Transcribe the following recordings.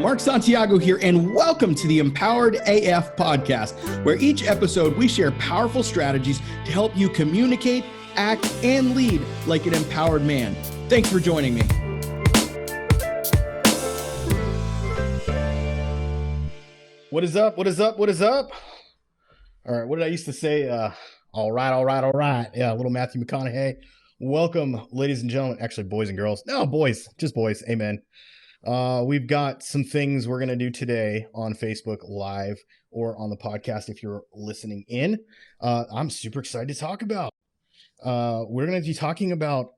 Mark Santiago here, and welcome to the Empowered AF podcast, where each episode we share powerful strategies to help you communicate, act, and lead like an empowered man. Thanks for joining me. What is up? What is up? What is up? All right, what did I used to say? All right. Yeah, little Matthew McConaughey. Welcome, ladies and gentlemen. Actually, boys and girls. No, boys, just boys. Amen. We've got some things we're going to do today on Facebook Live or on the podcast if you're listening in. I'm super excited to talk about. We're going to be talking about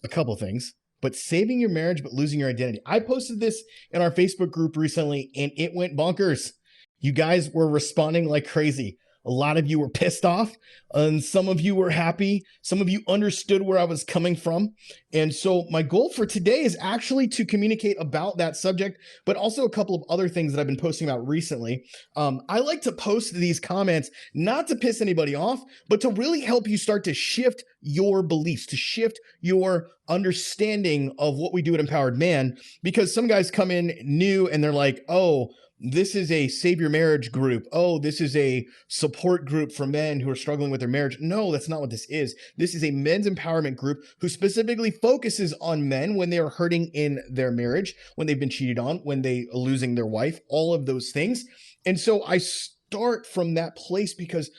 a couple things, but saving your marriage but losing your identity. I posted this in our Facebook group recently and it went bonkers. You guys were responding like crazy. A lot of you were pissed off and some of you were happy. Some of you understood where I was coming from. And so my goal for today is actually to communicate about that subject, but also a couple of other things that I've been posting about recently. I like to post these comments, not to piss anybody off, but to really help you start to shift your beliefs, to shift your understanding of what we do at Empowered Man, because some guys come in new and they're like, oh, this is a save your marriage group. Oh, this is a support group for men who are struggling with their marriage. No, that's not what this is. This is a men's empowerment group who specifically focuses on men when they are hurting in their marriage, when they've been cheated on, when they are losing their wife, all of those things. And so I start from that place because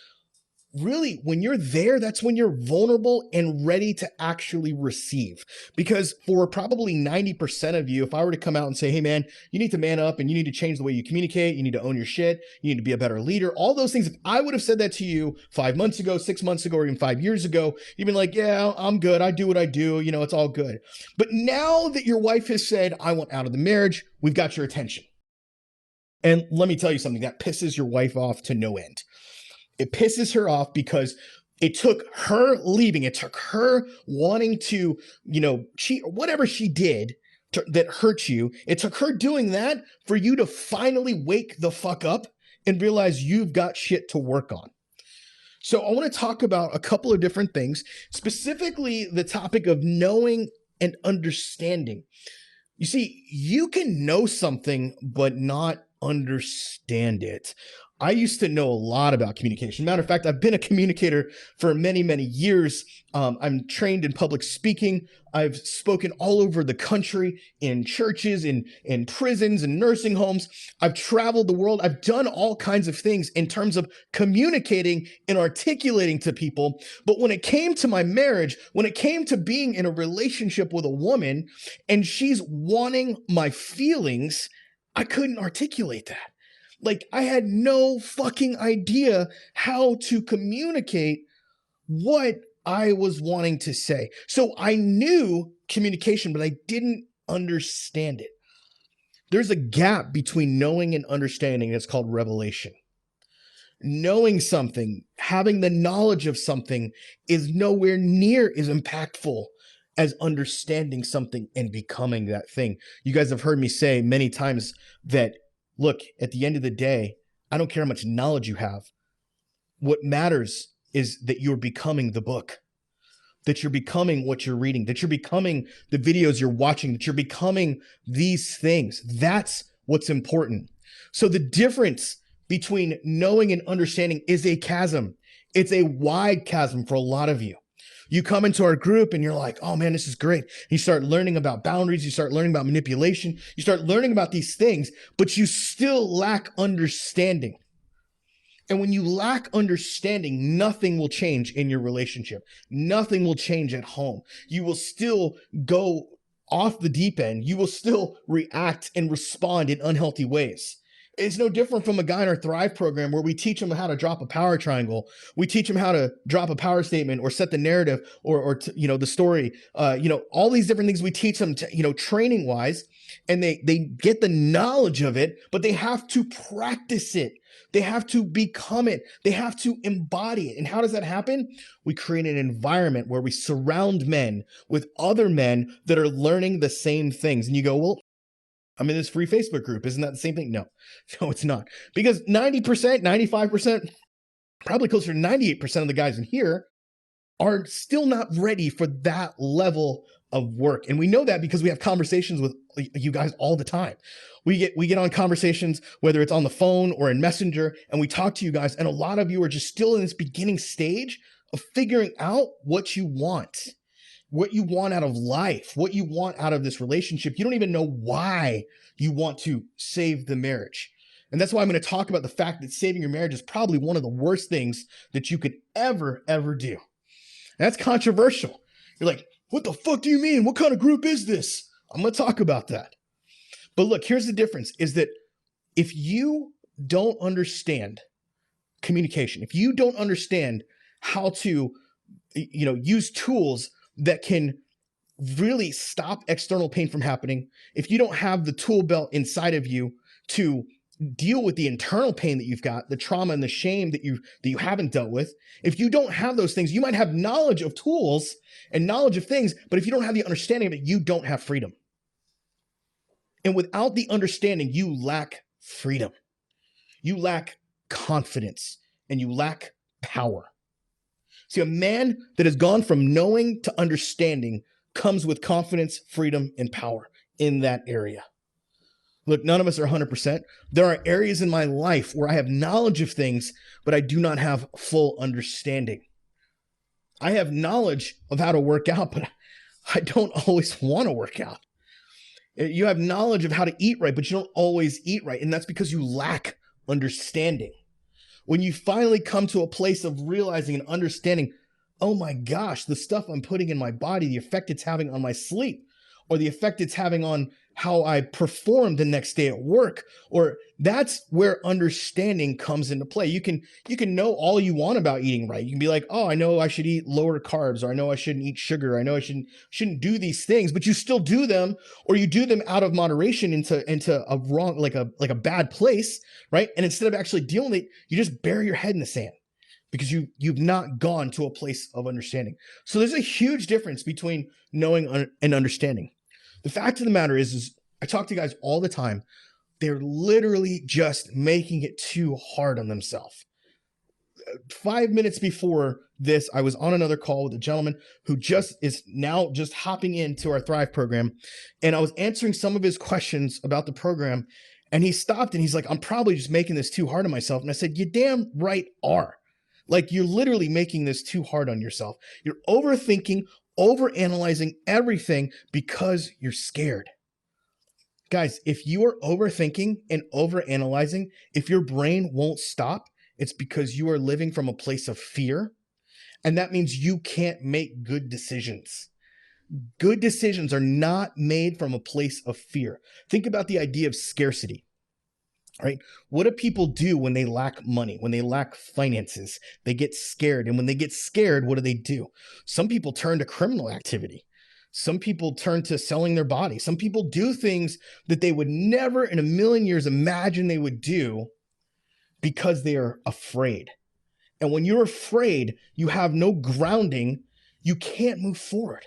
really, when you're there, that's when you're vulnerable and ready to actually receive. Because for probably 90% of you, if I were to come out and say, hey man, you need to man up and you need to change the way you communicate, you need to own your shit, you need to be a better leader, all those things, if I would have said that to you 5 months ago, 6 months ago, or even 5 years ago, you'd been like, yeah, I'm good. I do what I do. You know, it's all good. But now that your wife has said, I want out of the marriage, we've got your attention. And let me tell you something that pisses your wife off to no end. It pisses her off because it took her leaving. It took her wanting to, cheat or whatever she did that hurt you. It took her doing that for you to finally wake the fuck up and realize you've got shit to work on. So I want to talk about a couple of different things, specifically the topic of knowing and understanding. You see, you can know something, but not understand it. I used to know a lot about communication. Matter of fact, I've been a communicator for many, many years. I'm trained in public speaking. I've spoken all over the country in churches, in prisons, and nursing homes. I've traveled the world. I've done all kinds of things in terms of communicating and articulating to people. But when it came to my marriage, when it came to being in a relationship with a woman and she's wanting my feelings, I couldn't articulate that. Like, I had no fucking idea how to communicate what I was wanting to say. So I knew communication, but I didn't understand it. There's a gap between knowing and understanding. It's called revelation. Knowing something, having the knowledge of something is nowhere near as impactful as understanding something and becoming that thing. You guys have heard me say many times that, look, at the end of the day, I don't care how much knowledge you have. What matters is that you're becoming the book, that you're becoming what you're reading, that you're becoming the videos you're watching, that you're becoming these things. That's what's important. So the difference between knowing and understanding is a chasm. It's a wide chasm for a lot of you. You come into our group and you're like, oh man, this is great. You start learning about boundaries. You start learning about manipulation. You start learning about these things, but you still lack understanding. And when you lack understanding, nothing will change in your relationship. Nothing will change at home. You will still go off the deep end. You will still react and respond in unhealthy ways. It's no different from a guy in our Thrive program where we teach them how to drop a power triangle. We teach them how to drop a power statement or set the narrative or the story, all these different things we teach them to, training wise, and they get the knowledge of it, but they have to practice it. They have to become it. They have to embody it. And how does that happen? We create an environment where we surround men with other men that are learning the same things. And you go, well, I'm in this free Facebook group. Isn't that the same thing? No, it's not. Because 90%, 95%, probably closer to 98% of the guys in here are still not ready for that level of work. And we know that because we have conversations with you guys all the time. We get on conversations, whether it's on the phone or in Messenger, and we talk to you guys, and a lot of you are just still in this beginning stage of figuring out what you want out of life, what you want out of this relationship. You don't even know why you want to save the marriage. And that's why I'm going to talk about the fact that saving your marriage is probably one of the worst things that you could ever do. And that's controversial. You're like, what the fuck do you mean? What kind of group is this? I'm going to talk about that. But look, here's the difference is that if you don't understand communication, if you don't understand how to, use tools that can really stop external pain from happening, if you don't have the tool belt inside of you to deal with the internal pain that you've got, the trauma and the shame that you haven't dealt with, if you don't have those things, you might have knowledge of tools and knowledge of things, but if you don't have the understanding of it, you don't have freedom. And without the understanding, you lack freedom. You lack confidence and you lack power. See, a man that has gone from knowing to understanding comes with confidence, freedom, and power in that area. Look, none of us are 100%. There are areas in my life where I have knowledge of things, but I do not have full understanding. I have knowledge of how to work out, but I don't always want to work out. You have knowledge of how to eat right, but you don't always eat right. And that's because you lack understanding. When you finally come to a place of realizing and understanding, oh my gosh, the stuff I'm putting in my body, the effect it's having on my sleep, or the effect it's having on how I perform the next day at work, or that's where understanding comes into play. You can know all you want about eating right. You can be like, oh, I know I should eat lower carbs, or I know I shouldn't eat sugar. I know I shouldn't do these things, but you still do them, or you do them out of moderation into a wrong, like a bad place, right? And instead of actually dealing with it, you just bury your head in the sand because you've not gone to a place of understanding. So there's a huge difference between knowing and understanding. The fact of the matter is I talk to guys all the time. They're literally just making it too hard on themselves. 5 minutes before this, I was on another call with a gentleman who is now hopping into our Thrive program. And I was answering some of his questions about the program. And he stopped and he's like, I'm probably just making this too hard on myself. And I said, you damn right are. Like, you're literally making this too hard on yourself. You're overthinking, overanalyzing everything because you're scared. Guys, if you are overthinking and overanalyzing, if your brain won't stop, it's because you are living from a place of fear. And that means you can't make good decisions. Good decisions are not made from a place of fear. Think about the idea of scarcity. Right? What do people do when they lack money, when they lack finances? They get scared. And when they get scared, what do? Some people turn to criminal activity. Some people turn to selling their body. Some people do things that they would never in a million years imagine they would do because they are afraid. And when you're afraid, you have no grounding. You can't move forward.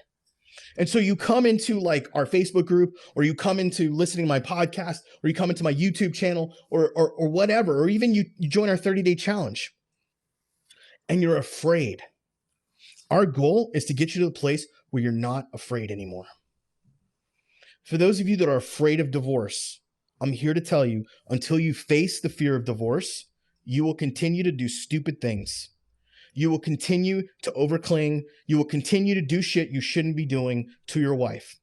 And so you come into like our Facebook group, or you come into listening to my podcast, or you come into my YouTube channel, or whatever, or even you join our 30-day challenge and you're afraid. Our goal is to get you to the place where you're not afraid anymore. For those of you that are afraid of divorce, I'm here to tell you, until you face the fear of divorce, you will continue to do stupid things. You will continue to overcling. You will continue to do shit you shouldn't be doing to your wife.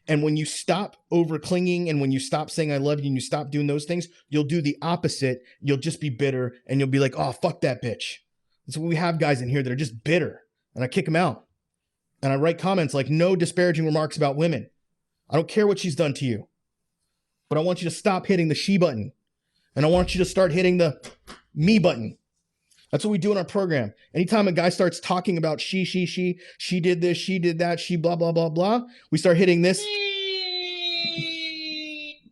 And when you stop overclinging and when you stop saying I love you and you stop doing those things, you'll do the opposite. You'll just be bitter and you'll be like, oh, fuck that bitch. That's what we have guys in here that are just bitter. And I kick them out. And I write comments like, no disparaging remarks about women. I don't care what she's done to you. But I want you to stop hitting the she button. And I want you to start hitting the me button. That's what we do in our program. Anytime a guy starts talking about she did this, she did that, she blah, blah, blah, blah, we start hitting this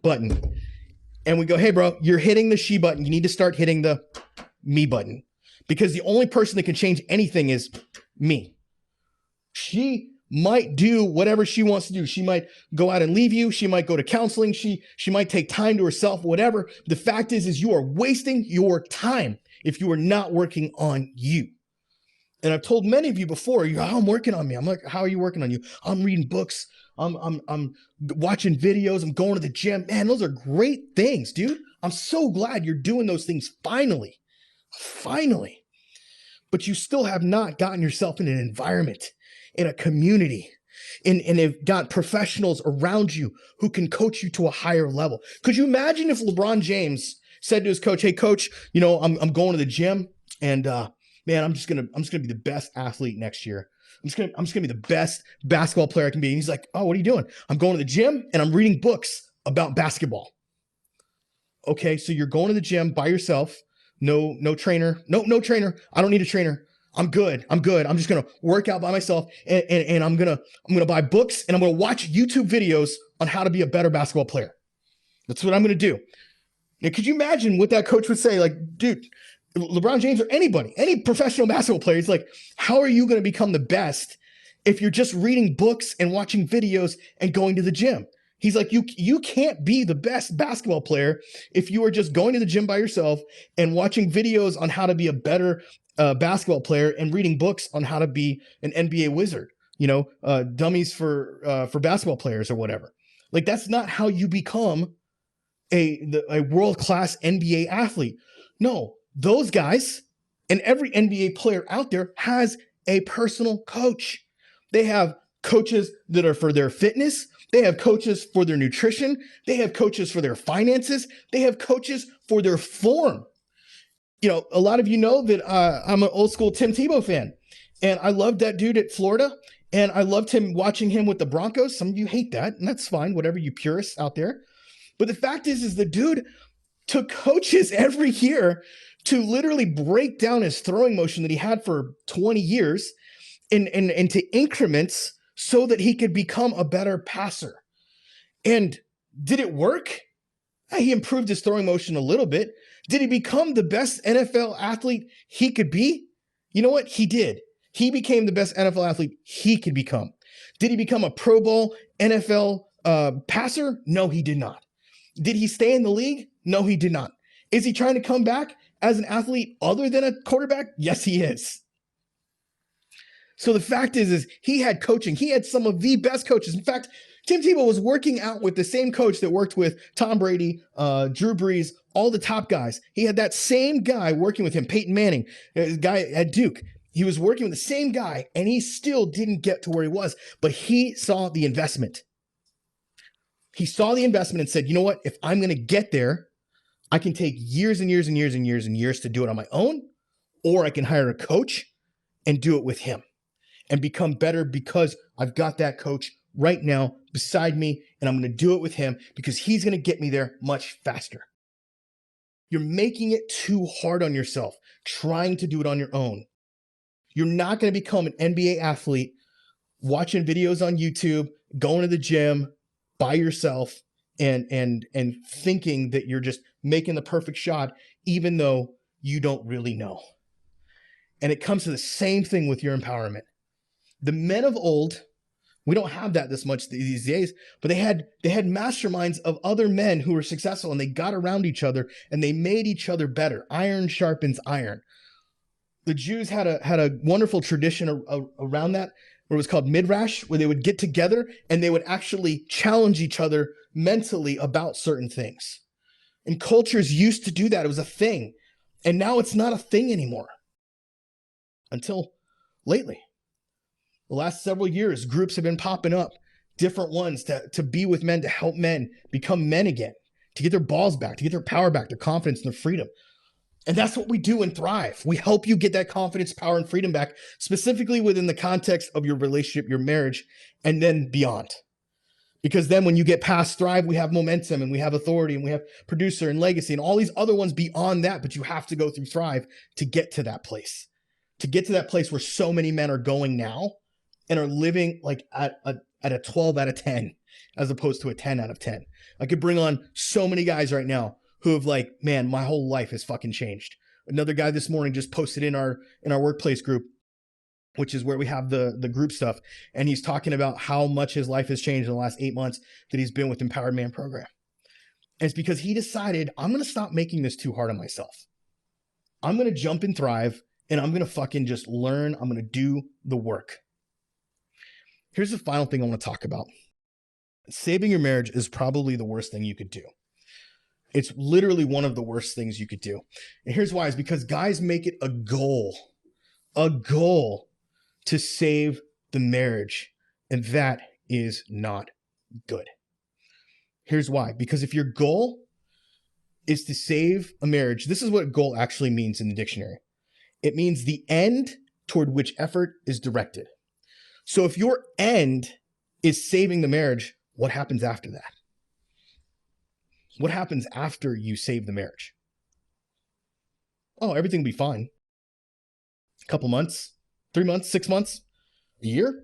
button. And we go, hey, bro, you're hitting the she button. You need to start hitting the me button. Because the only person that can change anything is me. She might do whatever she wants to do. She might go out and leave you. She might go to counseling. She might take time to herself, whatever. The fact is you are wasting your time if you are not working on you. And I've told many of you before, you go, oh, I'm working on me. I'm like, how are you working on you? I'm reading books. I'm watching videos. I'm going to the gym. Man, those are great things, dude. I'm so glad you're doing those things finally. Finally. But you still have not gotten yourself in an environment, in a community, and have got professionals around you who can coach you to a higher level. Could you imagine if LeBron James said to his coach, hey, coach, I'm going to the gym and man, I'm just gonna be the best athlete next year. I'm just gonna be the best basketball player I can be. And he's like, oh, what are you doing? I'm going to the gym and I'm reading books about basketball. Okay, so you're going to the gym by yourself. No trainer. No trainer. I don't need a trainer. I'm good. I'm just gonna work out by myself, and I'm gonna buy books and I'm gonna watch YouTube videos on how to be a better basketball player. That's what I'm gonna do. Now, could you imagine what that coach would say? Like, dude, LeBron James or anybody, any professional basketball player, it's like, how are you gonna become the best if you're just reading books and watching videos and going to the gym? He's like, you can't be the best basketball player if you are just going to the gym by yourself and watching videos on how to be a better basketball player and reading books on how to be an NBA wizard, dummies for basketball players or whatever. Like, that's not how you become a world-class NBA athlete. No, those guys and every NBA player out there has a personal coach. They have coaches that are for their fitness. They have coaches for their nutrition. They have coaches for their finances. They have coaches for their form. A lot of you know that I'm an old school Tim Tebow fan, and I loved that dude at Florida, and I loved watching him with the Broncos. Some of you hate that, and that's fine, whatever, you purists out there. But the fact is the dude took coaches every year to literally break down his throwing motion that he had for 20 years into increments so that he could become a better passer. And did it work? He improved his throwing motion a little bit. Did he become the best NFL athlete he could be? You know what? He did. He became the best NFL athlete he could become. Did he become a Pro Bowl NFL passer? No, he did not. Did he stay in the league? No, he did not. Is he trying to come back as an athlete other than a quarterback? Yes, he is. So the fact is he had coaching. He had some of the best coaches. In fact, Tim Tebow was working out with the same coach that worked with Tom Brady, Drew Brees, all the top guys. He had that same guy working with him, Peyton Manning, the guy at Duke. He was working with the same guy, and he still didn't get to where he was, but he saw the investment. He saw the investment and said, you know what? If I'm going to get there, I can take years and years and years and years and years to do it on my own, or I can hire a coach and do it with him and become better because I've got that coach right now beside me, and I'm going to do it with him because he's going to get me there much faster. You're making it too hard on yourself, trying to do it on your own. You're not going to become an NBA athlete watching videos on YouTube, going to the gym by yourself, and thinking that you're just making the perfect shot, even though you don't really know. And it comes to the same thing with your empowerment. The men of old, we don't have that this much these days, but they had masterminds of other men who were successful, and they got around each other and they made each other better. Iron sharpens iron. The Jews had a wonderful tradition around that, where it was called midrash, where they would get together and they would actually challenge each other mentally about certain things. And cultures used to do that. It was a thing. And now it's not a thing anymore. Until lately. The last several years, groups have been popping up, different ones to be with men, to help men become men again, to get their balls back, to get their power back, their confidence and their freedom. And that's what we do in Thrive. We help you get that confidence, power, and freedom back, specifically within the context of your relationship, your marriage, and then beyond. Because then when you get past Thrive, we have momentum and we have authority and we have producer and legacy and all these other ones beyond that. But you have to go through Thrive to get to that place, where so many men are going now and are living like at a 12 out of 10, as opposed to a 10 out of 10. I could bring on so many guys right now who have like, man, my whole life has fucking changed. Another guy this morning just posted in our workplace group, which is where we have the group stuff. And he's talking about how much his life has changed in the last 8 months that he's been with Empowered Man Program. And it's because he decided, I'm going to stop making this too hard on myself. I'm going to jump and Thrive and I'm going to fucking just learn. I'm going to do the work. Here's the final thing I want to talk about. Saving your marriage is probably the worst thing you could do. It's literally one of the worst things you could do. And here's why, is because guys make it a goal to save the marriage. And that is not good. Here's why, because if your goal is to save a marriage, this is what goal actually means in the dictionary. It means the end toward which effort is directed. So if your end is saving the marriage, what happens after that? What happens after you save the marriage? Oh, everything will be fine. A couple months, 3 months, 6 months, a year,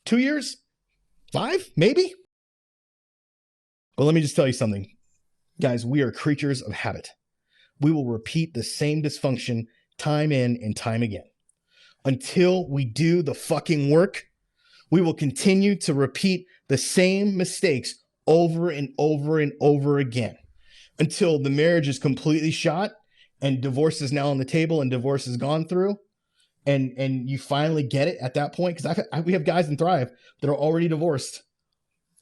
2 years, 5, maybe. But let me just tell you something. Guys, we are creatures of habit. We will repeat the same dysfunction time in and time again. Until we do the fucking work, we will continue to repeat the same mistakes over and over and over again until the marriage is completely shot and divorce is now on the table and divorce is gone through. And you finally get it at that point. Because we have guys in Thrive that are already divorced.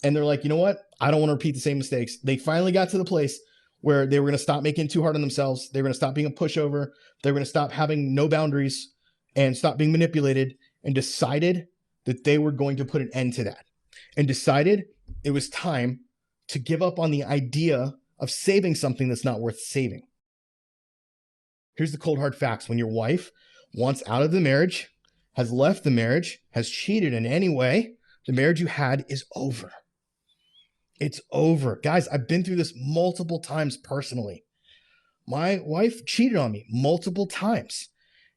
And they're like, you know what? I don't want to repeat the same mistakes. They finally got to the place where they were going to stop making it too hard on themselves. They were going to stop being a pushover. They were going to stop having no boundaries and stop being manipulated, and decided that they were going to put an end to that, and decided it was time to give up on the idea of saving something that's not worth saving. Here's the cold hard facts. When your wife wants out of the marriage, has left the marriage, has cheated in any way, the marriage you had is over. It's over. Guys, I've been through this multiple times personally. My wife cheated on me multiple times.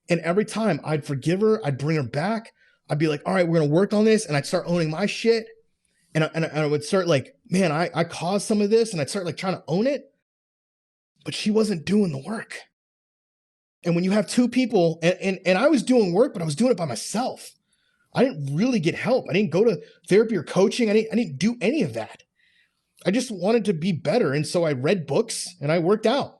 And every time I'd forgive her, I'd bring her back. I'd be like, all right, we're going to work on this. And I'd start owning my shit. And I would start like, man, I caused some of this. And I'd start like trying to own it. But she wasn't doing the work. And when you have two people, and I was doing work, but I was doing it by myself. I didn't really get help. I didn't go to therapy or coaching. I didn't do any of that. I just wanted to be better. And so I read books and I worked out.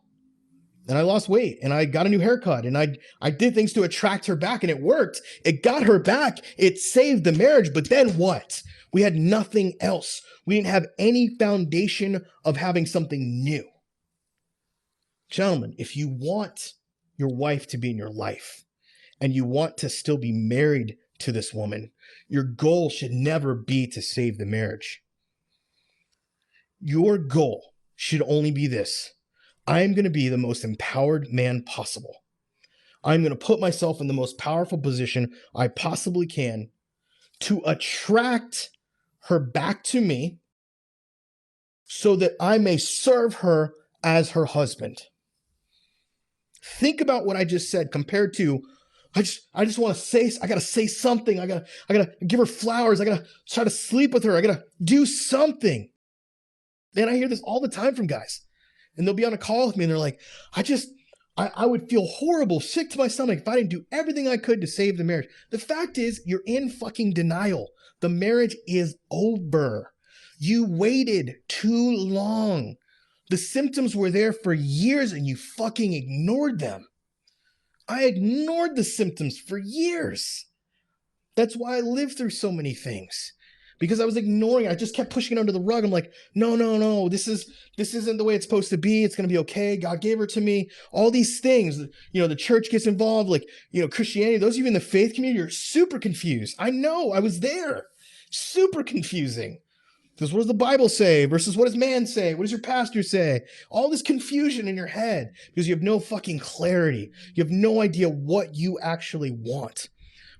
And I lost weight and I got a new haircut and I did things to attract her back, and it worked. It got her back. It saved the marriage. But then what? We had nothing else. We didn't have any foundation of having something new. Gentlemen, if you want your wife to be in your life and you want to still be married to this woman, your goal should never be to save the marriage. Your goal should only be this: I'm going to be the most empowered man possible. I'm going to put myself in the most powerful position I possibly can to attract her back to me so that I may serve her as her husband. Think about what I just said compared to, I just want to say, I got to say something. I got to give her flowers. I got to try to sleep with her. I got to do something. Man, I hear this all the time from guys. And they'll be on a call with me and they're like, I would feel horrible, sick to my stomach if I didn't do everything I could to save the marriage. The fact is, you're in fucking denial. The marriage is over. You waited too long. The symptoms were there for years and you fucking ignored them. I ignored the symptoms for years. That's why I lived through so many things. Because I was ignoring it. I just kept pushing it under the rug. I'm like, no, this isn't the way it's supposed to be. It's going to be okay. God gave her to me. All these things, the church gets involved, like, Christianity. Those of you in the faith community are super confused. I know, I was there. Super confusing. Because what does the Bible say versus what does man say? What does your pastor say? All this confusion in your head because you have no fucking clarity. You have no idea what you actually want.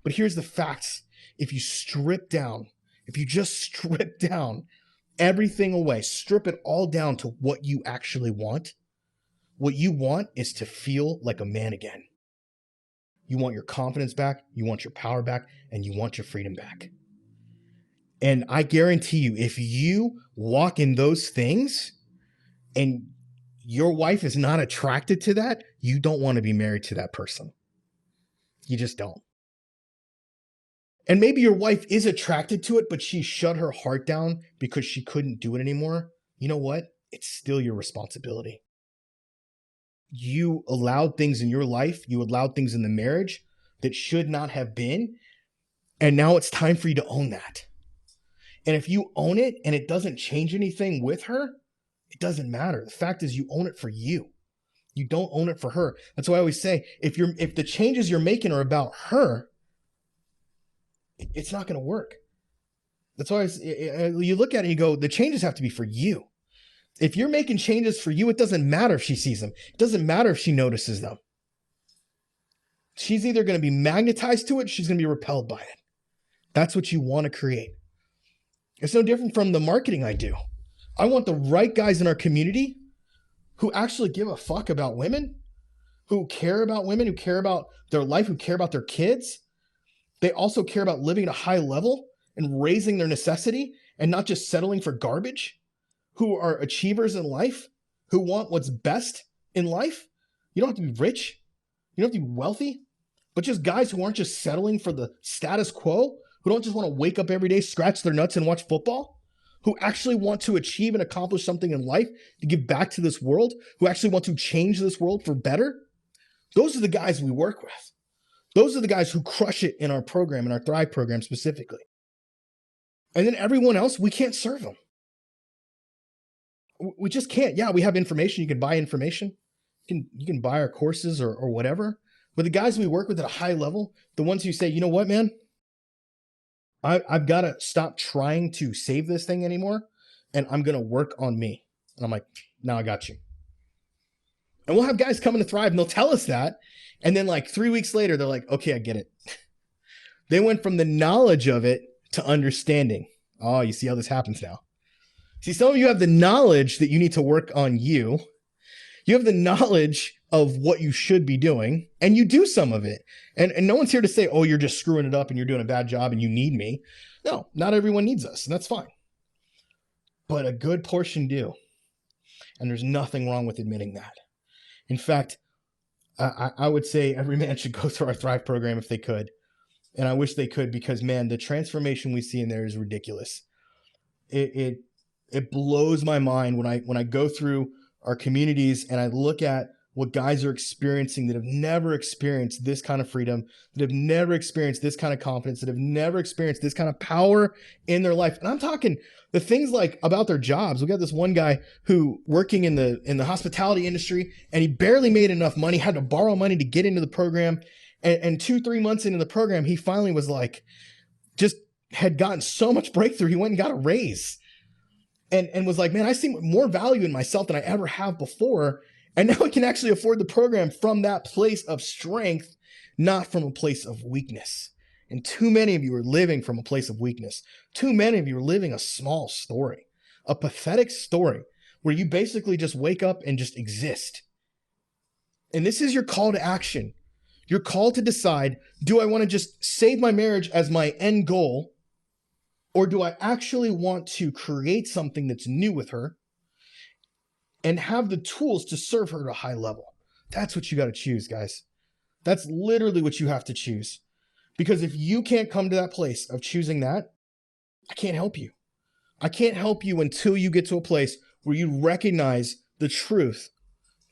But here's the facts. If you just strip down everything away, strip it all down to what you actually want, what you want is to feel like a man again. You want your confidence back, you want your power back, and you want your freedom back. And I guarantee you, if you walk in those things and your wife is not attracted to that, you don't want to be married to that person. You just don't. And maybe your wife is attracted to it, but she shut her heart down because she couldn't do it anymore. You know what? It's still your responsibility. you allowed things in your life, you allowed things in the marriage that should not have been. And now it's time for you to own that. And if you own it and it doesn't change anything with her, it doesn't matter. The fact is you own it for you. You don't own it for her. That's why I always say, if the changes you're making are about her, it's not going to work. That's why you look at it and you go, the changes have to be for you. If you're making changes for you, it doesn't matter if she sees them. It doesn't matter if she notices them. She's either going to be magnetized to it, she's going to be repelled by it. That's what you want to create. It's no different from the marketing I do. I want the right guys in our community who actually give a fuck about women, who care about women, who care about their life, who care about their kids. They also care about living at a high level and raising their necessity and not just settling for garbage, who are achievers in life, who want what's best in life. You don't have to be rich. You don't have to be wealthy, but just guys who aren't just settling for the status quo, who don't just want to wake up every day, scratch their nuts and watch football, who actually want to achieve and accomplish something in life to give back to this world, who actually want to change this world for better. Those are the guys we work with. Those are the guys who crush it in our program, in our Thrive program specifically. And then everyone else, we can't serve them. We just can't. Yeah, we have information. You can buy information. You can buy our courses or whatever. But the guys we work with at a high level, the ones who say, you know what, man, I've got to stop trying to save this thing anymore, and I'm going to work on me. And I'm like, now I got you. And we'll have guys come into Thrive, and they'll tell us that. And then like 3 weeks later, they're like, okay, I get it. They went from the knowledge of it to understanding. Oh, you see how this happens now. See, some of you have the knowledge that you need to work on you. You have the knowledge of what you should be doing, and you do some of it. And no one's here to say, oh, you're just screwing it up and you're doing a bad job and you need me. No, not everyone needs us, and that's fine. But a good portion do. And there's nothing wrong with admitting that. In fact, I would say every man should go through our Thrive program if they could. And I wish they could, because, man, the transformation we see in there is ridiculous. It blows my mind when I go through our communities and I look at what guys are experiencing that have never experienced this kind of freedom, that have never experienced this kind of confidence, that have never experienced this kind of power in their life. And I'm talking the things like about their jobs. We got this one guy who working in the hospitality industry, and he barely made enough money, had to borrow money to get into the program. And 2-3 months into the program, he finally was like, just had gotten so much breakthrough. He went and got a raise and was like, man, I see more value in myself than I ever have before. And now I can actually afford the program from that place of strength, not from a place of weakness. And too many of you are living from a place of weakness. Too many of you are living a small story, a pathetic story where you basically just wake up and just exist. And this is your call to action. You're called to decide, do I want to just save my marriage as my end goal? Or do I actually want to create something that's new with her and have the tools to serve her at a high level? That's what you got to choose, guys. That's literally what you have to choose. Because if you can't come to that place of choosing that, I can't help you. I can't help you until you get to a place where you recognize the truth.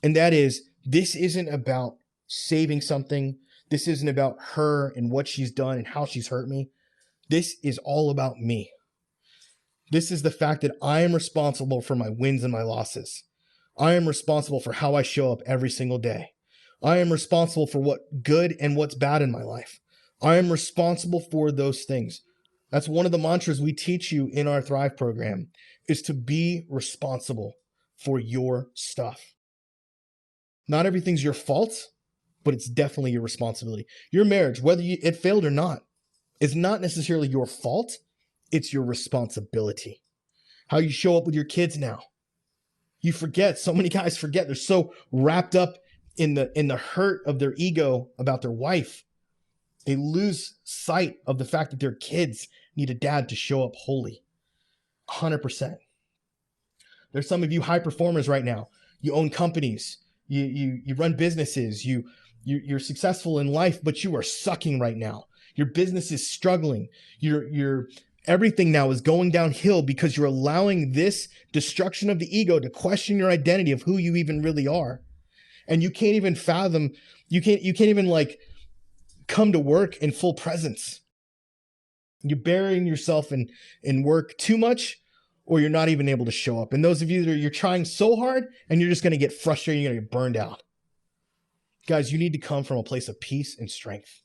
And that is, this isn't about saving something. This isn't about her and what she's done and how she's hurt me. This is all about me. This is the fact that I am responsible for my wins and my losses. I am responsible for how I show up every single day. I am responsible for what good and what's bad in my life. I am responsible for those things. That's one of the mantras we teach you in our Thrive program, is to be responsible for your stuff. Not everything's your fault, but it's definitely your responsibility. Your marriage, whether it failed or not, is not necessarily your fault. It's your responsibility. How you show up with your kids now. You forget. So many guys forget. They're so wrapped up in the hurt of their ego about their wife. They lose sight of the fact that their kids need a dad to show up holy. 100%. There's some of you high performers right now. You own companies. You run businesses. You're successful in life, but you are sucking right now. Your business is struggling. Your everything now is going downhill because you're allowing this destruction of the ego to question your identity of who you even really are. And you can't even fathom, you can't even like come to work in full presence. You're burying yourself in work too much, or you're not even able to show up. And those of you that you're trying so hard and you're just going to get frustrated, you're going to get burned out. Guys, you need to come from a place of peace and strength.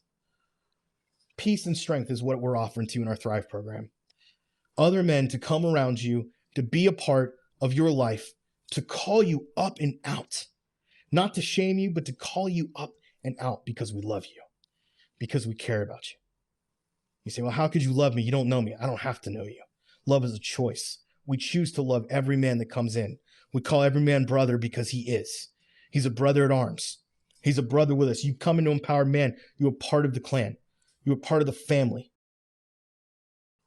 Peace and strength is what we're offering to you in our Thrive program. Other men to come around you, to be a part of your life, to call you up and out. Not to shame you, but to call you up and out because we love you, because we care about you. You say, well, how could you love me? You don't know me. I don't have to know you. Love is a choice. We choose to love every man that comes in. We call every man brother because he is. He's a brother at arms. He's a brother with us. You come into Empowered Man, you're part of the clan. You're part of the family.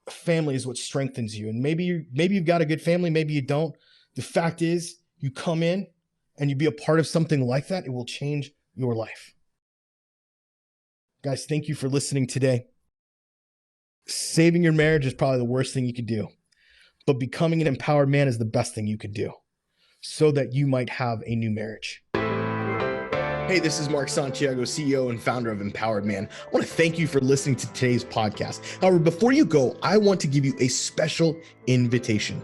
Family is what strengthens you. And maybe you've got a good family, maybe you don't. The fact is, you come in and you be a part of something like that, it will change your life. Guys, thank you for listening today. Saving your marriage is probably the worst thing you could do, but becoming an empowered man is the best thing you could do so that you might have a new marriage. Hey, this is Mark Santiago, CEO and founder of Empowered Man. I want to thank you for listening to today's podcast. However, before you go, I want to give you a special invitation.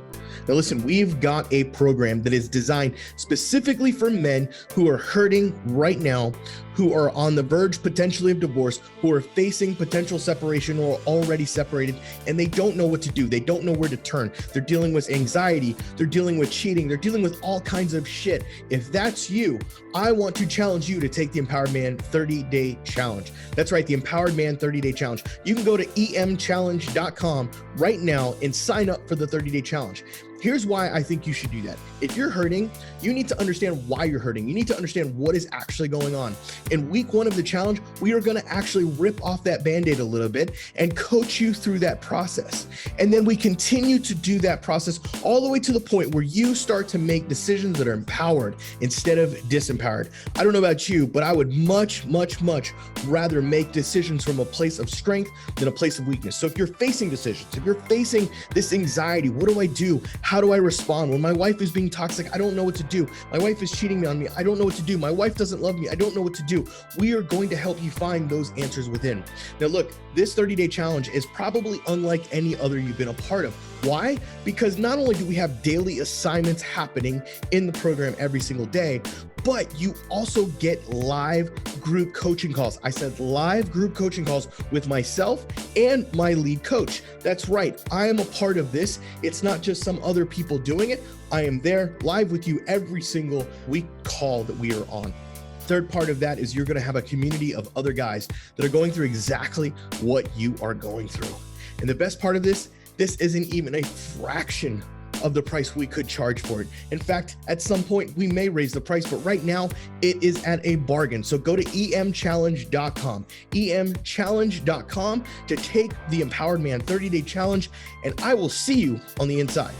Now listen, we've got a program that is designed specifically for men who are hurting right now, who are on the verge potentially of divorce, who are facing potential separation or already separated, and they don't know what to do. They don't know where to turn. They're dealing with anxiety. They're dealing with cheating. They're dealing with all kinds of shit. If that's you, I want to challenge you to take the Empowered Man 30-Day Challenge. That's right, the Empowered Man 30-Day Challenge. You can go to emchallenge.com right now and sign up for the 30-Day Challenge. Here's why I think you should do that. If you're hurting, you need to understand why you're hurting. You need to understand what is actually going on. In week 1 of the challenge, we are going to actually rip off that Band-Aid a little bit and coach you through that process. And then we continue to do that process all the way to the point where you start to make decisions that are empowered instead of disempowered. I don't know about you, but I would much, much, much rather make decisions from a place of strength than a place of weakness. So if you're facing decisions, if you're facing this anxiety, what do I do? How do I respond? When my wife is being toxic, I don't know what to do. My wife is cheating on me. I don't know what to do. My wife doesn't love me. I don't know what to do. We are going to help you find those answers within. Now, look, this 30-day challenge is probably unlike any other you've been a part of. Why? Because not only do we have daily assignments happening in the program every single day, but you also get live group coaching calls. I said live group coaching calls with myself and my lead coach. That's right. I am a part of this. It's not just some other people doing it. I am there live with you every single week call that we are on. Third part of that is you're going to have a community of other guys that are going through exactly what you are going through. And the best part of this isn't even a fraction of the price we could charge for it. In fact, at some point we may raise the price, but right now it is at a bargain. So go to emchallenge.com, emchallenge.com to take the Empowered Man 30-Day Challenge, and I will see you on the inside.